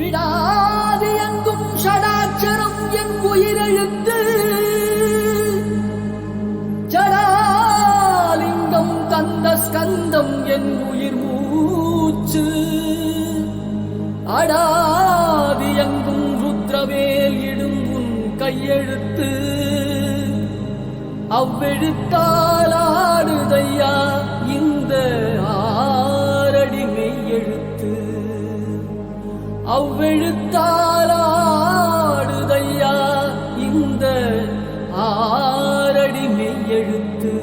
விடாது எங்கும் ஷடாட்சரம் என் உயிரெழுத்து ஜடாலிங்கம் கந்த ஸ்கந்தம் என் உயிர் மூச்சு அடாது எங்கும் ருத்ரவேல் இடும் உன் கையெழுத்து அவ்வெழுத்தால் ஆடுதையா இந்த ஆரடி மெய்யெழுத்து அவ்வெழுத்தால் ஆடுதையா இந்த ஆரடி மெய்யெழுத்து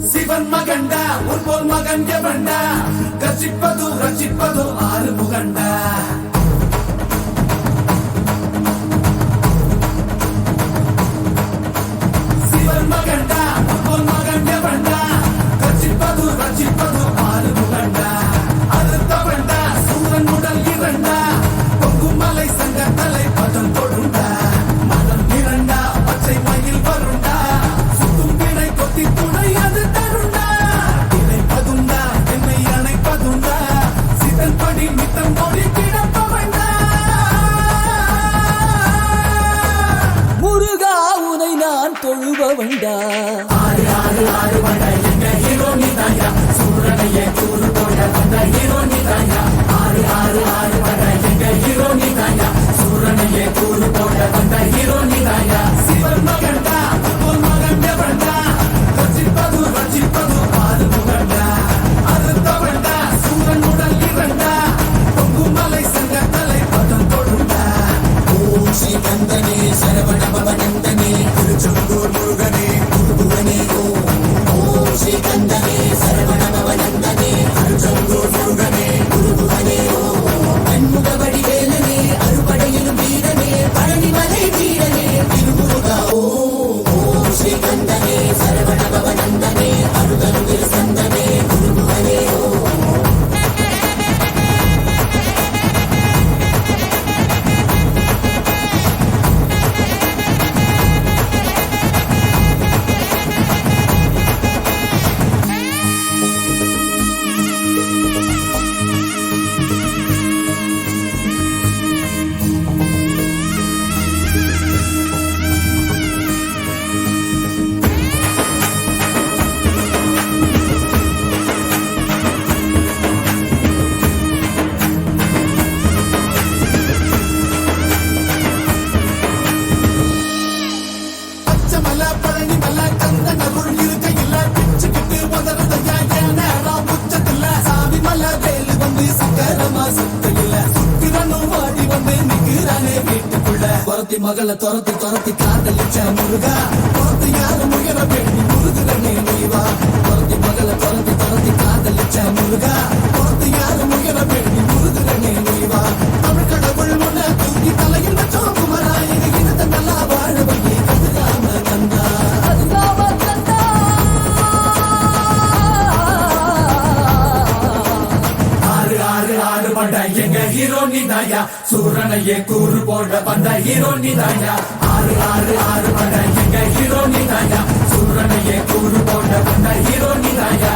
சிவன் மகண்டா உன்போல் மகன் எவண்டா கர்ஜிப்பது ரட்சிப்பது ஆறு முகண்டா சிவன் மகண்டா உன்போல் மகன் எவண்டா கர்ஜிப்பது ரட்சிப்பது ஆறு முகண்டா அறுத்தவண்டா சூரன் உடல் இரண்டா பொங்கும் மலை சங்க தலை பதம் தொடுண்டா மனம் இரண்டா பச்சை மயில் வருண்டா சுத்தும் பிணை கொத்தி துணை அது தருண்டா இணைப்பதுண்டா என்னை அணைப்பதுண்டா சிதன் படி மித்தம் பொடி கிடப்பவண்டா முருகா உனை நான் தொழுபவண்டா ஆறு ஆறு ஆறு வண்டா எங்க ஹீரோ நீதாயா சூரனையே கூறு போட வந்த ஹீரோ நீதாயா ஆறு ஆறு ஆறு வண்டா எங்க ஹீரோ நீதாயா சூரனையே கூறு போட வந்த ஹீரோ நீதாயா சிவன் மகண்டா உன் மகன் எவண்டா ரட்சிப்பது ரட்சிப்பது ஆறு முகண்டா அறுத்தவண்டா சூரன் உடல் இரண்டா பொங்கும் மலை சங்க தலை பதம் தொடுண்டா ஓம் ஸ்ரீ கந்தனே சரவண பவநந்தனே திருச்செந்தூர் முருகனே குருபுவனே ஓம் ஸ்ரீ கந்தனே சரவண பவநந்தனே திருச்செந்தூர் முருகனே குருபுவனே கண்முகவடி வேலனே அறுபடையிலும் வீரனே பழனிமலை வீரனே திருமுருகா ஓம் ஸ்ரீ கந்தனே சரவண பவநந்தனே அருகருகில் சந்தனே குருபுவனே பச்சமல பழனிமல கந்தன் அருள் இருக்கையில பிச்சுக்கிட்டு உதறதையா என்ன உச்சத்துல சாமி மல வேலு வந்து சக்கரமா சுத்தையில சுத்திரனும் வாடி வந்து நிக்கிறானே வீட்டுக்குள்ள துரத்தி மகளை துரத்தி துரத்தி காதலிச்ச முருகா துரத்தி யாரு முயல வேண்டி முருகனே நீவா துரத்தி மகளை துரத்தி துரத்தி காதலிச்ச முருகா துரத்தி யாரு முயல வேண்டி முருகனே நீவா தமிழ் கடவுள் முன்ன தூக்கி தலையில் வச்சோம் குமரா எங்க இனத்தை நல்லா வாழ வையே கதிராம கந்தா அதுகாம கந்தா ஆறு ஆறு ஆறு வந்த எங்க ஹீரோ நீதாயா சூரனையே கூறு போட வந்த ஹீரோ நீதாயா ஆறு ஆறு ஆறு வந்த எங்க ஹீரோ நீதாயா சூரனையே கூறு போட வந்த ஹீரோ நீதாயா